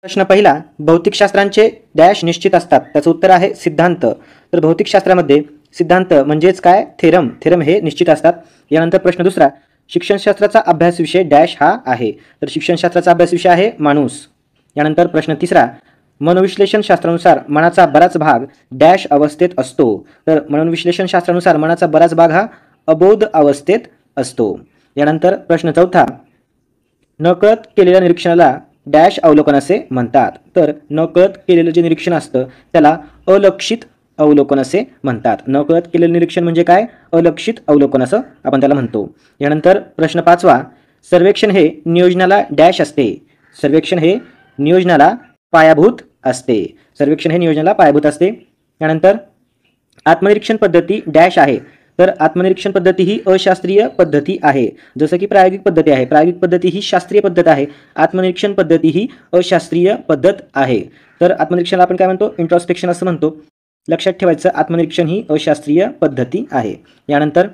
प्रश्न पहिला, भौतिकशास्त्रांचे डॅश निश्चित असतात, त्याचं उत्तर आहे सिद्धांत. तर भौतिकशास्त्रामध्ये सिद्धांत म्हणजेच काय, थेरम. थेरम हे निश्चित असतात. यानंतर प्रश्न दुसरा, शिक्षणशास्त्राचा अभ्यास विषय डॅश हा आहे. तर शिक्षणशास्त्राचा अभ्यास विषय आहे माणूस. यानंतर प्रश्न तिसरा, मनोविश्लेषण शास्त्रानुसार मनाचा बराच भाग डॅश अवस्थेत असतो. तर मनोविश्लेषण शास्त्रानुसार मनाचा बराच भाग हा अबोध अवस्थेत असतो. यानंतर प्रश्न चौथा, नकळत केलेल्या निरीक्षणाला डॅश अवलोकन असे म्हणतात. तर नकळत केलेलं जे निरीक्षण असतं त्याला अलक्षित अवलोकन असे म्हणतात. नकळत केलेलं निरीक्षण म्हणजे काय, अलक्षित अवलोकन असं आपण त्याला म्हणतो. यानंतर प्रश्न पाचवा, सर्वेक्षण हे नियोजनाला डॅश असते. सर्वेक्षण हे नियोजनाला पायाभूत असते. सर्वेक्षण हे नियोजनाला पायाभूत असते. यानंतर आत्मनिरीक्षण पद्धती डॅश आहे. तर आत्मनिरीक्षण पद्धती ही अशास्त्रीय पद्धती आहे, जसं की प्रायोगिक पद्धती आहे. प्रायोगिक पद्धती ही शास्त्रीय पद्धत आहे, आत्मनिरीक्षण पद्धती ही अशास्त्रीय पद्धत आहे. तर आत्मनिरीक्षणाला आपण काय म्हणतो, इंट्रॉस्पेक्शन असं म्हणतो. लक्षात ठेवायचं, आत्मनिरीक्षण ही अशास्त्रीय पद्धती आहे. यानंतर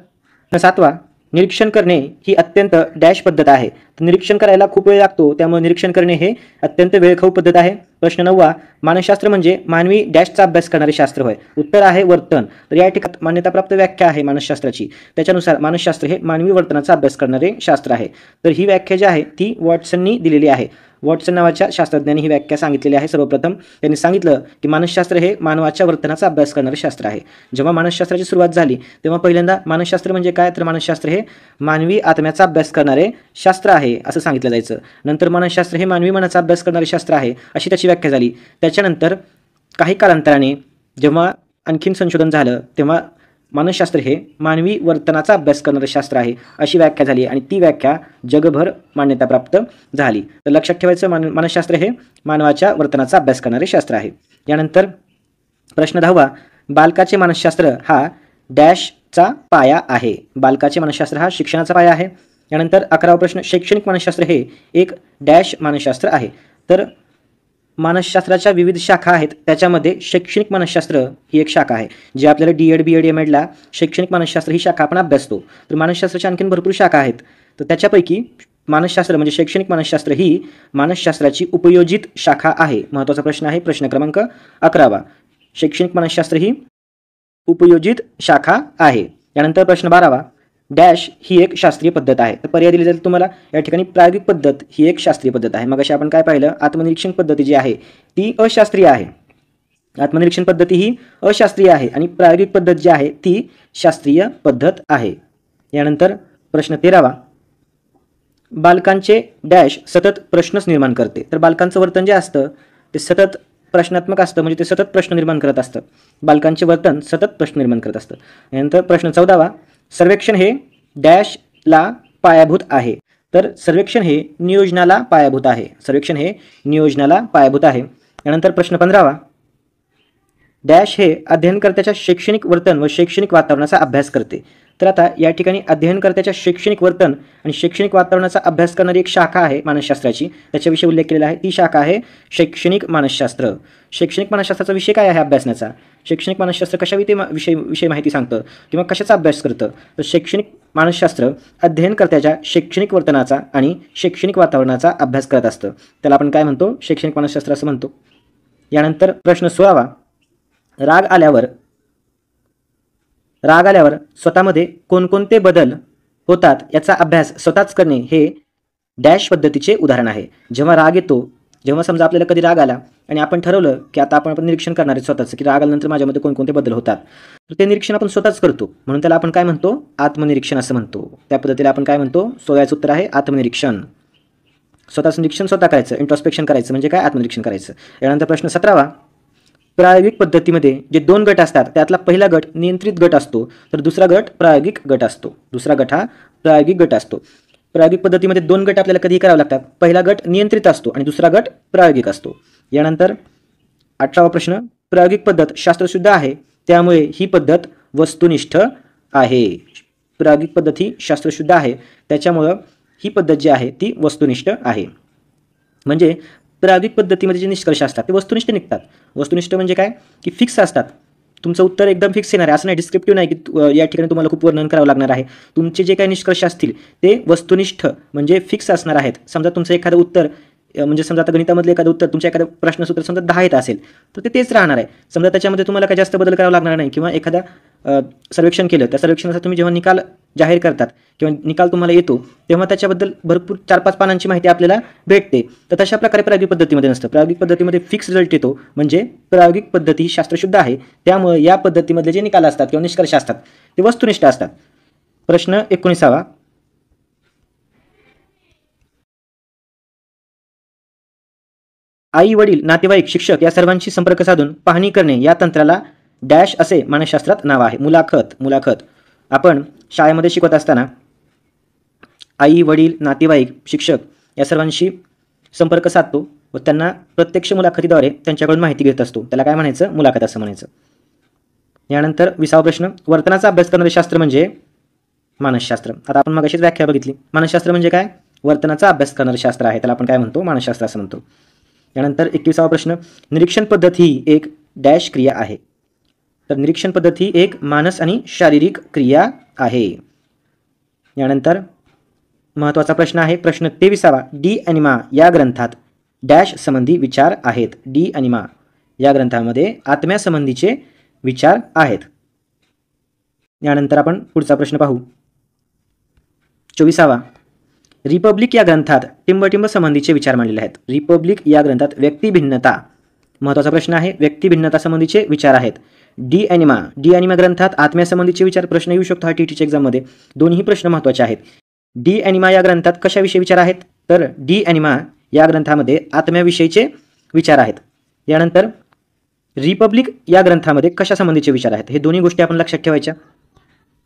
सातवा, निरीक्षण करणे ही अत्यंत डॅश पद्धत आहे. तर निरीक्षण करायला खूप वेळ लागतो, त्यामुळे निरीक्षण करणे हे अत्यंत वेळखाऊ पद्धत आहे. प्रश्न नववा, मानसशास्त्र म्हणजे मानवी डॅशचा अभ्यास करणारे शास्त्र होय. उत्तर आहे वर्तन. तर या ठिकाणी मान्यताप्राप्त व्याख्या आहे मानसशास्त्राची. त्याच्यानुसार मानसशास्त्र हे मानवी वर्तनाचा अभ्यास करणारे शास्त्र आहे. तर ही व्याख्या जी आहे ती वॉटसननी दिलेली आहे. वॉटसन नावाच्या शास्त्रज्ञांनी ही व्याख्या सांगितलेली आहे. सर्वप्रथम त्यांनी सांगितलं की मानसशास्त्र हे मानवाच्या वर्तनाचा अभ्यास करणारे शास्त्र आहे. जेव्हा मानसशास्त्राची सुरुवात झाली तेव्हा पहिल्यांदा मानसशास्त्र म्हणजे काय, तर मानसशास्त्र हे मानवी आत्म्याचा अभ्यास करणारे शास्त्र आहे असं सांगितलं जायचं. नंतर मानसशास्त्र हे मानवी मनाचा अभ्यास करणारे शास्त्र आहे अशी त्याची व्याख्या झाली. त्याच्यानंतर काही कालांतराने जेव्हा आणखीन संशोधन झालं तेव्हा मानसशास्त्र हे मानवी वर्तनाचा अभ्यास करणारे शास्त्र आहे अशी व्याख्या झाली आणि ती व्याख्या जगभर मान्यताप्राप्त झाली. तर लक्षात ठेवायचं, मानसशास्त्र हे मानवाच्या वर्तनाचा अभ्यास करणारे शास्त्र आहे. यानंतर प्रश्न 10वा, बालकाचे मानसशास्त्र हा डॅशचा पाया आहे. बालकाचे मानसशास्त्र हा शिक्षणाचा पाया आहे. यानंतर 11वा प्रश्न, शैक्षणिक मानसशास्त्र हे एक डॅश मानसशास्त्र आहे. तर मानसशास्त्राच्या विविध शाखा आहेत, त्याच्यामध्ये शैक्षणिक मानसशास्त्र ही एक शाखा आहे, जी आपल्याला D.Ed. B.Ed. M.Edला शैक्षणिक मानसशास्त्र ही शाखा आपण अभ्यासतो. तर मानसशास्त्राच्या आणखीन भरपूर शाखा आहेत. तर त्याच्यापैकी मानसशास्त्र म्हणजे शैक्षणिक मानसशास्त्र ही मानसशास्त्राची उपयोजित शाखा आहे. महत्त्वाचा प्रश्न आहे, प्रश्न क्रमांक 11वा. शैक्षणिक मानसशास्त्र ही उपयोजित शाखा आहे. यानंतर प्रश्न 12वा, डॅश ही एक शास्त्रीय पद्धत आहे. तर पर्याय दिले जातील तुम्हाला. या ठिकाणी प्रायोगिक पद्धत ही एक शास्त्रीय पद्धत आहे. मग अशी आपण काय पाहिलं, आत्मनिरीक्षण पद्धती जी आहे ती अशास्त्रीय आहे. आत्मनिरीक्षण पद्धती ही अशास्त्रीय आहे आणि प्रायोगिक पद्धत जी आहे ती शास्त्रीय पद्धत आहे. यानंतर प्रश्न 13वा, बालकांचे डॅश सतत प्रश्नच निर्माण करते. तर बालकांचं वर्तन जे असतं ते सतत प्रश्नात्मक असतं, म्हणजे ते सतत प्रश्न निर्माण करत असतं. बालकांचे वर्तन सतत प्रश्न निर्माण करत असतं. यानंतर प्रश्न 14वा, सर्वेक्षण हे डॅशला पायाभूत आहे. तर सर्वेक्षण हे नियोजनाला पायाभूत आहे. सर्वेक्षण हे नियोजनाला पायाभूत आहे. यानंतर प्रश्न 15वा, डॅश हे अध्ययनकर्त्याच्या शैक्षणिक वर्तन व शैक्षणिक वातावरणाचा अभ्यास करते. तर आता या ठिकाणी अध्ययनकर्त्याच्या शैक्षणिक वर्तन आणि शैक्षणिक वातावरणाचा अभ्यास करणारी एक शाखा आहे मानसशास्त्राची, त्याच्याविषयी उल्लेख केलेला आहे. ती शाखा आहे शैक्षणिक मानसशास्त्र. शैक्षणिक मानसशास्त्राचा विषय काय आहे अभ्यासण्याचा, शैक्षणिक मानसशास्त्र विषय माहिती सांगतं किंवा कशाचा अभ्यास करतं. तर शैक्षणिक मानसशास्त्र अध्ययनकर्त्याच्या शैक्षणिक वर्तनाचा आणि शैक्षणिक वातावरणाचा अभ्यास करत असतं. त्याला आपण काय म्हणतो, शैक्षणिक मानसशास्त्र असं म्हणतो. यानंतर प्रश्न 16वा, राग आल्यावर स्वतःमध्ये कोणकोणते बदल होतात याचा अभ्यास स्वतःच करणे हे डॅश पद्धतीचे उदाहरण आहे. जेव्हा राग येतो, जेव्हा समजा आपल्याला कधी राग आला आणि आपण ठरवलं की आता आपण निरीक्षण करणार आहे स्वतःचं, की राग आल्यानंतर माझ्यामध्ये कोणकोणते बदल होतात, तर ते निरीक्षण आपण स्वतःच करतो. म्हणून त्याला आपण काय म्हणतो, आत्मनिरीक्षण असं म्हणतो. त्या पद्धतीला आपण काय म्हणतो, 16चं उत्तर आहे आत्मनिरीक्षण. स्वतःचं निरीक्षण स्वतः करायचं, इंट्रॉस्पेक्शन करायचं म्हणजे काय, आत्मनिरीक्षण करायचं. यानंतर प्रश्न 17वा, प्रायोगिक पद्धतीमध्ये जे 2 गट असतात त्यातला पहिला गट नियंत्रित गट असतो, तर दुसरा गट प्रायोगिक गट असतो. दुसरा गट हा प्रायोगिक गट असतो. प्रायोगिक पद्धतीमध्ये 2 गट आपल्याला कधीही करावे लागतात. पहिला गट नियंत्रित असतो आणि दुसरा गट प्रायोगिक असतो. यानंतर 18वा प्रश्न, प्रायोगिक पद्धत शास्त्रशुद्ध आहे त्यामुळे ही पद्धत वस्तुनिष्ठ आहे. प्रायोगिक पद्धत ही शास्त्रशुद्ध आहे त्याच्यामुळं ही पद्धत जी आहे ती वस्तुनिष्ठ आहे. म्हणजे प्रायोगिक पद्धतीमध्ये जे निष्कर्ष असतात ते वस्तुनिष्ठ निघतात. वस्तुनिष्ठ म्हणजे काय, की फिक्स असतात. तुमचं उत्तर एकदम फिक्स येणार आहे असं नाही, डिस्क्रिप्टिव्ह नाही की या ठिकाणी तुम्हाला खूप वर्णन करावं लागणार आहे. तुमचे जे काही निष्कर्ष असतील ते वस्तुनिष्ठ म्हणजे फिक्स असणार आहेत. समजा तुमचं एखादं उत्तर म्हणजे समजा आता गणितामधलं एखादं उत्तर तुमच्या एखाद्या प्रश्नसूत्र समजा 10 येत असेल तर ते तेच राहणार आहे. समजा त्याच्यामध्ये तुम्हाला काही जास्त बदल करावा लागणार नाही किंवा एखादा सर्वेक्षण केलं, त्या सर्वेक्षणाचा तुम्ही जेव्हा निकाल जाहीर करतात किंवा निकाल तुम्हाला येतो तेव्हा त्याच्याबद्दल भरपूर 4-5 पानांची माहिती आपल्याला भेटते. तर तशा प्रकारे प्रायोगिक पद्धतीमध्ये नसतं. प्रायोगिक पद्धतीमध्ये फिक्स रिझल्ट येतो, म्हणजे प्रायोगिक पद्धती ही शास्त्रशुद्ध आहे, त्यामुळे या पद्धतीमधले जे निकाल असतात किंवा निष्कर्ष असतात ते वस्तुनिष्ठ असतात. प्रश्न 19वा, आई वडील नातेवाईक शिक्षक या सर्वांशी संपर्क साधून पाहणी करणे या तंत्राला डॅश असे मानसशास्त्रात नाव आहे. मुलाखत. आपण शाळेमध्ये शिकवत असताना आई वडील नातेवाईक शिक्षक या सर्वांशी संपर्क साधतो व त्यांना प्रत्यक्ष मुलाखतीद्वारे त्यांच्याकडून माहिती घेत असतो. त्याला काय म्हणायचं? मुलाखत असं म्हणायचं. यानंतर 20वा प्रश्न, वर्तनाचा अभ्यास करणारे शास्त्र म्हणजे मानसशास्त्र. आता आपण मगाशीच व्याख्या बघितली. मानसशास्त्र म्हणजे काय? वर्तनाचा अभ्यास करणारे शास्त्र आहे, त्याला आपण काय म्हणतो? मानसशास्त्र असं म्हणतो. यानंतर 21वा प्रश्न, निरीक्षण पद्धत ही एक डॅश क्रिया आहे. तर निरीक्षण पद्धत ही एक मानस आणि शारीरिक क्रिया आहे. यानंतर महत्त्वाचा प्रश्न आहे प्रश्न 23वा, डी ॲनिमा या ग्रंथात डॅश संबंधी विचार आहेत. डी ॲनिमा या ग्रंथामध्ये आत्म्यासंबंधीचे विचार आहेत. यानंतर आपण पुढचा प्रश्न पाहू. 24वा, रिपब्लिक या ग्रंथात टिंबटिंब संबंधीचे विचार मांडलेले आहेत. रिपब्लिक या ग्रंथात व्यक्तिभिन्नता, महत्त्वाचा प्रश्न आहे, व्यक्तिभिन्नता संबंधीचे विचार आहेत. डी ॲनिमा ग्रंथात आत्म्यासंबंधीचे विचार प्रश्न येऊ शकतो हा टीटीच्या एक्झाममध्ये. दोन्ही प्रश्न महत्त्वाचे आहेत. डी ॲनिमा या ग्रंथात कशाविषयी विचार आहेत? तर डी ॲनिमा या ग्रंथामध्ये आत्म्याविषयीचे विचार आहेत. यानंतर रिपब्लिक या ग्रंथामध्ये कशासंबंधीचे विचार आहेत? हे दोन्ही गोष्टी आपण लक्षात ठेवायच्या.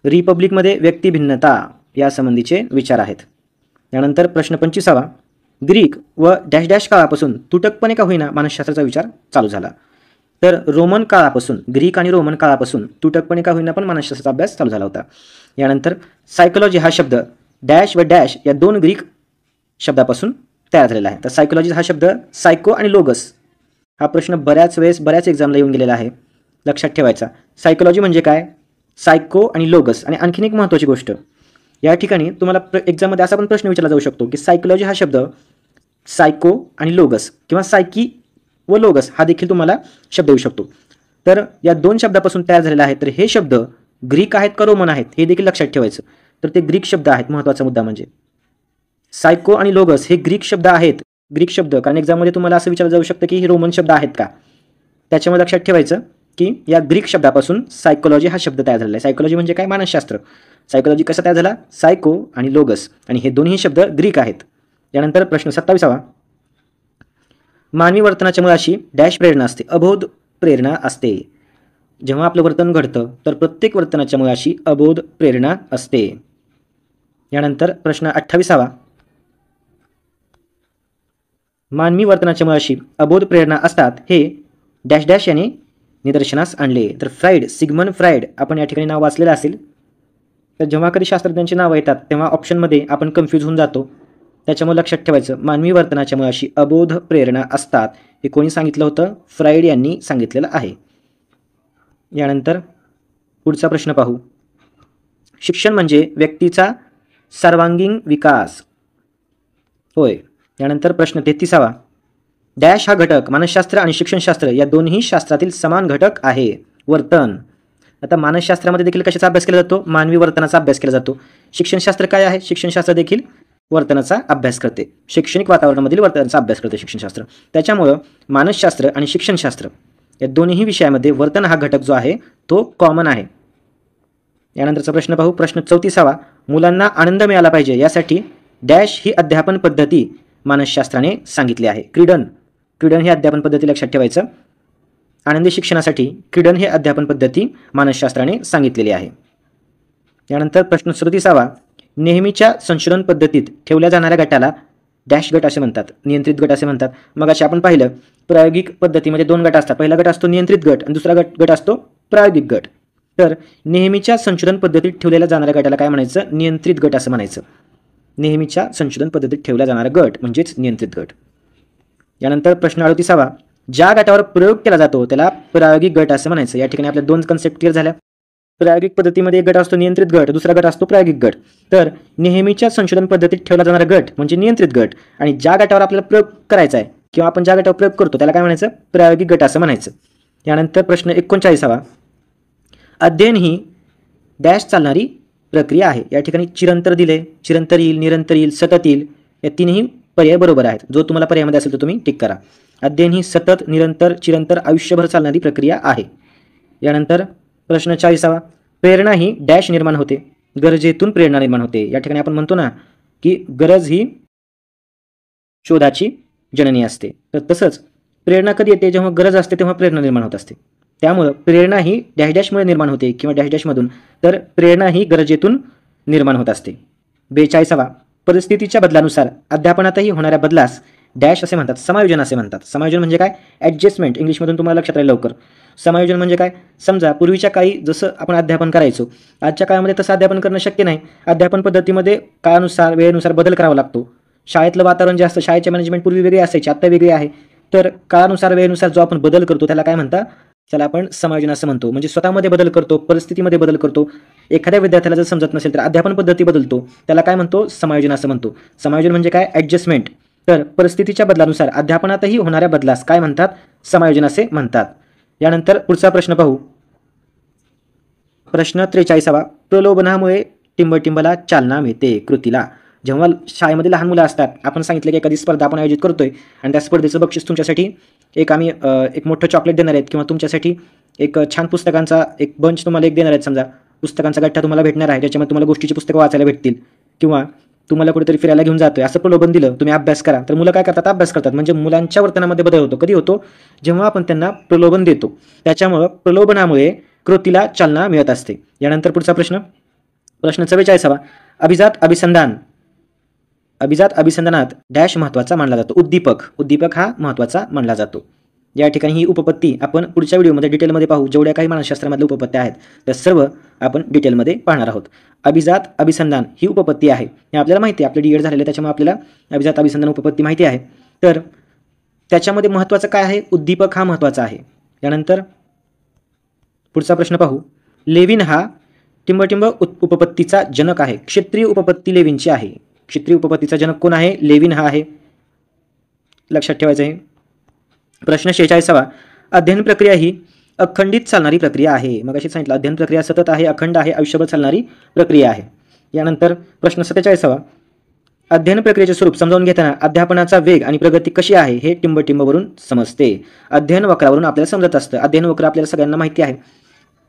रिपब्लिकमध्ये व्यक्तिभिन्नता या संबंधीचे विचार आहेत. यानंतर प्रश्न 25वा, ग्रीक व डॅश डॅश काळापासून तुटकपणे का होईना मानसशास्त्राचा विचार चालू झाला. तर रोमन काळापासून, ग्रीक आणि रोमन काळापासून तुटकपणे का होईना पण मानसशास्त्राचा अभ्यास चालू झाला होता. यानंतर सायकोलॉजी हा शब्द डॅश व डॅश या 2 ग्रीक शब्दापासून तयार झालेला आहे. तर सायकोलॉजी हा शब्द सायको आणि लोगस, हा प्रश्न बऱ्याच एक्झामला येऊन गेलेला आहे, लक्षात ठेवायचा. सायकोलॉजी म्हणजे काय? सायको आणि लोगस. आणि आणखीन एक महत्त्वाची गोष्ट, या ठिकाणी तुम्हाला एक्झाममध्ये असा पण प्रश्न विचारला जाऊ शकतो की सायकोलॉजी हा शब्द सायको आणि लोगस किंवा सायकी व लोगस हा देखील तुम्हाला शब्द येऊ शकतो. तर या 2 शब्दापासून तयार झालेला आहे. तर हे शब्द ग्रीक आहेत का रोमन आहेत हे देखील लक्षात ठेवायचं. तर ते ग्रीक शब्द आहेत. महत्त्वाचा मुद्दा म्हणजे सायको आणि लोगस हे ग्रीक शब्द आहेत. ग्रीक शब्द, कारण एक्झाममध्ये तुम्हाला असं विचारलं जाऊ शकतं की हे रोमन शब्द आहेत का, त्याच्यामध्ये लक्षात ठेवायचं की या ग्रीक शब्दापासून सायकोलॉजी हा शब्द तयार झालेला आहे. सायकोलॉजी म्हणजे काय? मानसशास्त्र. सायकोलॉजी कसा तयार झाला? सायको आणि लोगस, आणि हे दोन्ही शब्द ग्रीक आहेत. यानंतर प्रश्न 27वा, मानवी वर्तनाच्या मुळाशी डॅश प्रेरणा असते. अबोध प्रेरणा असते. जेव्हा आपलं वर्तन घडतं तर प्रत्येक वर्तनाच्या मुळाशी अबोध प्रेरणा असते. यानंतर प्रश्न 28वा, मानवी वर्तनाच्या मुळाशी अबोध प्रेरणा असतात हे डॅश डॅश याने निदर्शनास आणले. तर फ्राईड, सिगमंड फ्राईड, आपण या ठिकाणी नाव वाचलेलं असेल. तर जेव्हा कधी शास्त्रज्ञांची नावं येतात तेव्हा ऑप्शनमध्ये आपण कन्फ्यूज होऊन जातो. त्याच्यामुळे लक्षात ठेवायचं, मानवी वर्तनाच्या मुळाशी अबोध प्रेरणा असतात हे कोणी सांगितलं होतं? फ्राईड यांनी सांगितलेलं आहे. यानंतर पुढचा प्रश्न पाहू. शिक्षण म्हणजे व्यक्तीचा सर्वांगीण विकास. होय. यानंतर प्रश्न 33वा, डॅश हा घटक मानसशास्त्र आणि शिक्षणशास्त्र या दोन्ही शास्त्रातील समान घटक आहे. वर्तन. आता मानसशास्त्रामध्ये देखील कशाचा अभ्यास केला जातो? मानवी वर्तनाचा अभ्यास केला जातो. शिक्षणशास्त्र काय आहे? शिक्षणशास्त्र देखील वर्तनाचा अभ्यास करते. शैक्षणिक वातावरणामधील वर्तनाचा अभ्यास करते शिक्षणशास्त्र. त्याच्यामुळं मानसशास्त्र आणि शिक्षणशास्त्र या दोन्ही विषयामध्ये वर्तन हा घटक जो आहे तो कॉमन आहे. यानंतरचा प्रश्न पाहू. प्रश्न 34वा, मुलांना आनंद मिळाला पाहिजे यासाठी डॅश ही अध्यापन पद्धती मानसशास्त्राने सांगितली आहे. क्रीडन ही अध्यापन पद्धती लक्षात ठेवायचं. आनंदी शिक्षणासाठी क्रीडन हे अध्यापन पद्धती मानसशास्त्राने सांगितलेली आहे. यानंतर प्रश्न 37वा, नेहमीच्या संशोधन पद्धतीत ठेवल्या जाणाऱ्या गटाला डॅश गट असे म्हणतात. नियंत्रित गट असे म्हणतात. मग असे आपण पाहिलं प्रायोगिक पद्धतीमध्ये 2 गट असतात. पहिला गट असतो नियंत्रित गट आणि दुसरा गट असतो प्रायोगिक गट. तर नेहमीच्या संशोधन पद्धतीत ठेवलेल्या जाणाऱ्या गटाला काय म्हणायचं? नियंत्रित गट असं म्हणायचं. नेहमीच्या संशोधन पद्धतीत ठेवला जाणारा गट म्हणजेच नियंत्रित गट. यानंतर प्रश्न 38वा, ज्या गटावर प्रयोग केला जातो त्याला प्रायोगिक गट असं म्हणायचं. या ठिकाणी आपल्या 2 कन्सेप्ट क्लिअर झाल्या. प्रायोगिक पद्धतीमध्ये एक गट असतो नियंत्रित गट, दुसरा गट असतो प्रायोगिक गट. तर नेहमीच्या संशोधन पद्धतीत ठेवला जाणारा गट म्हणजे नियंत्रित गट, आणि ज्या गटावर आपल्याला प्रयोग करायचा आहे किंवा आपण ज्या गटावर प्रयोग करतो त्याला काय म्हणायचं, प्रायोगिक गट असं म्हणायचं. यानंतर प्रश्न 39वा, अध्ययन ही डॅश चालणारी प्रक्रिया आहे. या ठिकाणी चिरंतर दिले, चिरंतर येईल, निरंतर येईल, सतत येईल, या तिन्ही पर्याय बरोबर आहेत. जो तुम्हाला पर्यायामध्ये असेल तर तुम्ही टिक करा. अध्ययन ही सतत, निरंतर, चिरंतर, आयुष्यभर चालणारी प्रक्रिया आहे. यानंतर प्रश्न 40वा, प्रेरणा ही डॅश निर्माण होते. गरजेतून प्रेरणा निर्माण होते. या ठिकाणी आपण म्हणतो ना की गरज ही शोधाची जननी असते. तर तसंच प्रेरणा कधी येते, जेव्हा गरज असते तेव्हा प्रेरणा निर्माण होत असते. त्यामुळं प्रेरणा ही डॅश डॅशमुळे निर्माण होते किंवा डॅश डॅशमधून, तर प्रेरणा ही गरजेतून निर्माण होत असते. 42वा, परिस्थितीच्या बदलानुसार अध्यापनातही होणाऱ्या बदलास डॅश असे म्हणतात, समायोजन असे म्हणतात. समायोजन म्हणजे काय, ॲडजस्टमेंट. इंग्लिशमधून तुम्हाला लक्षात राहील लवकर. समायोजन म्हणजे काय, समजा पूर्वीच्या काळी जसं आपण अध्यापन करायचो, आजच्या काळामध्ये तसं अध्यापन करणं शक्य नाही. अध्यापन पद्धतीमध्ये काळानुसार वेळेनुसार बदल करावा लागतो. शाळेतलं वातावरण जे असतं, शाळेचे मॅनेजमेंट पूर्वी वेगळी असायची, आत्ता वेगळी आहे. तर काळानुसार वेळेनुसार जो आपण बदल करतो त्याला काय म्हणतात, त्याला आपण समायोजन असं म्हणतो. म्हणजे स्वतःमध्ये बदल करतो, परिस्थितीमध्ये बदल करतो. एखाद्या विद्यार्थ्याला जर समजत नसेल तर अध्यापन पद्धती बदलतो, त्याला काय म्हणतो, समायोजन असं म्हणतो. समायोजन म्हणजे काय, ॲडजस्टमेंट. तर परिस्थितीच्या बदलानुसार अध्यापनातही होणाऱ्या बदलास काय म्हणतात, समायोजन असे म्हणतात. यानंतर पुढचा प्रश्न पाहू. प्रश्न 43वा, प्रलोभनामुळे टिंबटिंबला चालना मिळते कृतीला. जेव्हा शाळेमध्ये लहान मुलं असतात, आपण सांगितलं की एखादी स्पर्धा आपण आयोजित करतोय आणि त्या स्पर्धेचं बक्षीस तुमच्यासाठी आम्ही एक मोठं चॉकलेट देणार आहेत किंवा तुमच्यासाठी एक छान पुस्तकांचा एक बंच तुम्हाला एक देणार आहेत. समजा पुस्तकांचा गठ्ठा तुम्हाला भेटणार आहे, ज्याच्यामध्ये तुम्हाला गोष्टीची पुस्तकं वाचायला भेटतील किंवा तुम्हाला कुठेतरी फिरायला घेऊन जातोय असं प्रलोभन दिलं, तुम्ही अभ्यास करा, तर मुलं काय करतात, अभ्यास करतात. म्हणजे मुलांच्या वर्तनामध्ये बदल होतो. कधी होतो, जेव्हा आपण त्यांना प्रलोभन देतो. त्याच्यामुळं प्रलोभनामुळे कृतीला चालना मिळत असते. यानंतर पुढचा प्रश्न 44वा, अभिजात अभिसंधानात डॅश महत्त्वाचा मानला जातो. उद्दीपक हा महत्त्वाचा मानला जातो. या ठिकाणी ही उपपत्ती आपण पुढच्या व्हिडिओमध्ये डिटेलमध्ये पाहू. जेवढ्या काही मानसशास्त्रामधल्या उपपत्त्या आहेत त्या सर्व आपण डिटेलमध्ये पाहणार आहोत. अभिजात अभिसंधान ही उपपत्ती आहे, हे आपल्याला माहिती आहे, आपलं डीएड झालेलं आहे, त्याच्यामुळे आपल्याला अभिजात अभिसंधान उपपत्ती माहिती आहे. तर त्याच्यामध्ये महत्त्वाचं काय आहे, उद्दीपक हा महत्त्वाचा आहे. यानंतर पुढचा प्रश्न पाहू. लेविन हा टिंबटिंब उपपत्तीचा जनक आहे. क्षेत्रीय उपपत्ती लेविनची आहे. क्षेत्रीय उपपत्तीचा जनक कोण आहे, लेविन हा आहे, लक्षात ठेवायचं आहे. प्रश्न 46वा, अध्ययन प्रक्रिया ही अखंडित चालणारी प्रक्रिया आहे. मग अशी सांगितलं, अध्ययन प्रक्रिया सतत आहे, अखंड आहे, आयुष्यभर चालणारी प्रक्रिया आहे. यानंतर प्रश्न 47वा, अध्ययन प्रक्रियेचे स्वरूप समजावून घेताना अध्यापनाचा वेग आणि प्रगती कशी आहे हे टिंबटिंबवरून समजते. अध्ययन वक्रावरून आपल्याला समजत असतं. अध्ययन वक्र आपल्याला सगळ्यांना माहिती आहे.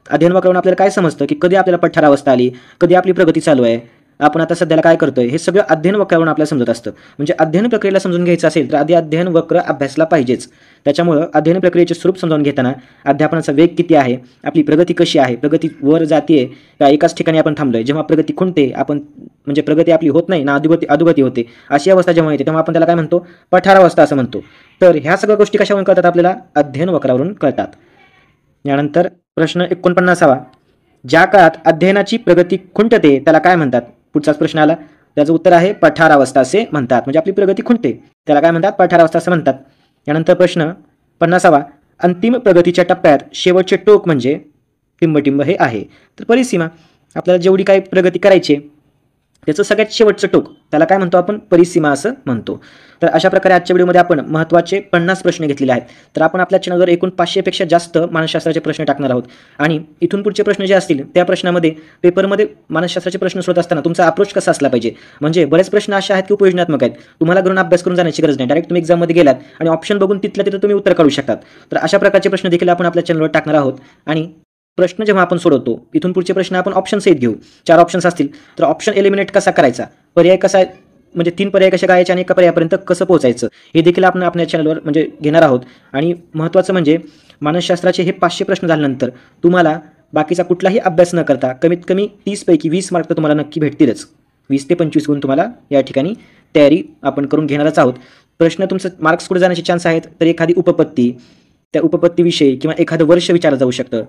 अध्ययन वक्रावरून आपल्याला काय समजतं की कधी आपल्याला पठारावस्था आली, कधी आपली प्रगती चालू आहे, आपण आता सध्याला काय करतोय, हे सगळं अध्ययन वक्रावरून आपल्याला समजत असतं. म्हणजे अध्ययन प्रक्रियेला समजून घ्यायचं असेल तर आधी अध्ययन वक्र अभ्यासला पाहिजेच. त्याच्यामुळं अध्ययन प्रक्रियेचे स्वरूप समजावून घेताना अध्यापनाचा वेग किती आहे, आपली प्रगती कशी आहे, प्रगती वर जाते का एकाच ठिकाणी आपण थांबलोय, जेव्हा प्रगती खुंटते, आपण म्हणजे प्रगती आपली होत नाही ना, अधोगती होते, अशी अवस्था जेव्हा येते तेव्हा आपण त्याला काय म्हणतो, पठारावस्था असं म्हणतो. तर ह्या सगळ्या गोष्टी कशावरून कळतात, आपल्याला अध्ययन वक्रावरून कळतात. यानंतर प्रश्न 49वा, ज्या काळात अध्ययनाची प्रगती खुंटते त्याला काय म्हणतात. पुढचाच प्रश्न आला, त्याचं उत्तर आहे पठारावस्था असे म्हणतात. म्हणजे आपली प्रगती खुंटते त्याला काय म्हणतात, पठारावस्था असं म्हणतात. यानंतर प्रश्न 50वा, अंतिम प्रगतीच्या टप्प्यात शेवटचे टोक म्हणजे टिंबटिंब हे आहे. तर परिसीमा, आपल्याला जेवढी काही प्रगती करायची त्याचं सगळ्यात शेवटचं टोक त्याला काय म्हणतो आपण, परिसीमा असं म्हणतो. तर अशा प्रकारे आजच्या व्हिडिओमध्ये आपण महत्त्वाचे 50 प्रश्न घेतलेले आहेत. तर आपण आपल्या चॅनलवर एकूण 500पेक्षा जास्त मानसशास्त्राचे प्रश्न टाकणार आहोत आणि इथून पुढचे प्रश्न जे असतील त्या प्रश्नामध्ये पेपरमध्ये मानसशास्त्राचे प्रश्न शोधत असताना तुमचा अप्रोच कसा असला पाहिजे. म्हणजे बरेच प्रश्न असे आहेत की उपयोजनात्मक आहेत, तुम्हाला घरून अभ्यास करून जाण्याची गरज नाही, डायरेक्ट तुम्ही एक्झाममध्ये गेलात आणि ऑप्शन बघून तिथल्या तिथं तुम्ही उत्तर काढू शकतात. तर अशा प्रकारचे प्रश्न देखील आपण आपल्या चॅनलवर टाकणार आहोत. आणि प्रश्न जेव्हा आपण सोडवतो इथून पुढचे प्रश्न आपण ऑप्शन सहित घेऊ. 4 ऑप्शन्स असतील तर ऑप्शन एलिमिनेट कसा करायचा, पर्याय कसा म्हणजे 3 पर्याय कसे करायचे आणि एका पर्यायापर्यंत कसं पोहोचायचं हे देखील आपण आपल्या चॅनलवर म्हणजे घेणार आहोत. आणि महत्त्वाचं म्हणजे मानसशास्त्राचे हे 500 प्रश्न झाल्यानंतर तुम्हाला बाकीचा कुठलाही अभ्यास न करता कमीत कमी 30 पैकी 20 मार्क तर तुम्हाला नक्की भेटतीलच. 20 ते 25 गुण तुम्हाला या ठिकाणी तयारी आपण करून घेणारच आहोत. प्रश्न तुमचं मार्क्स कुठे जाण्याचे चान्स आहेत तर एखादी उपपत्ती, त्या उपपत्तीविषयी किंवा एखादं वर्ष विचारलं जाऊ शकतं,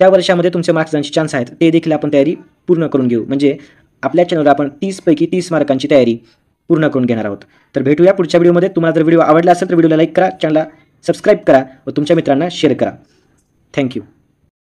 त्या वर्षामध्ये तुमचे मार्क्स जाण्याचे चान्स आहेत, ते देखील आपण तयारी पूर्ण करून घेऊ. म्हणजे आपल्या चॅनलवर आपण 30 पैकी 30 मार्कांची तयारी पूर्ण करून घेणार आहोत. तर भेटूया पुढच्या व्हिडिओमध्ये. तुम्हाला जर व्हिडिओ आवडला असेल तर व्हिडिओला लाईक करा, चॅनलला सबस्क्राईब करा व तुमच्या मित्रांना शेअर करा. थँक्यू.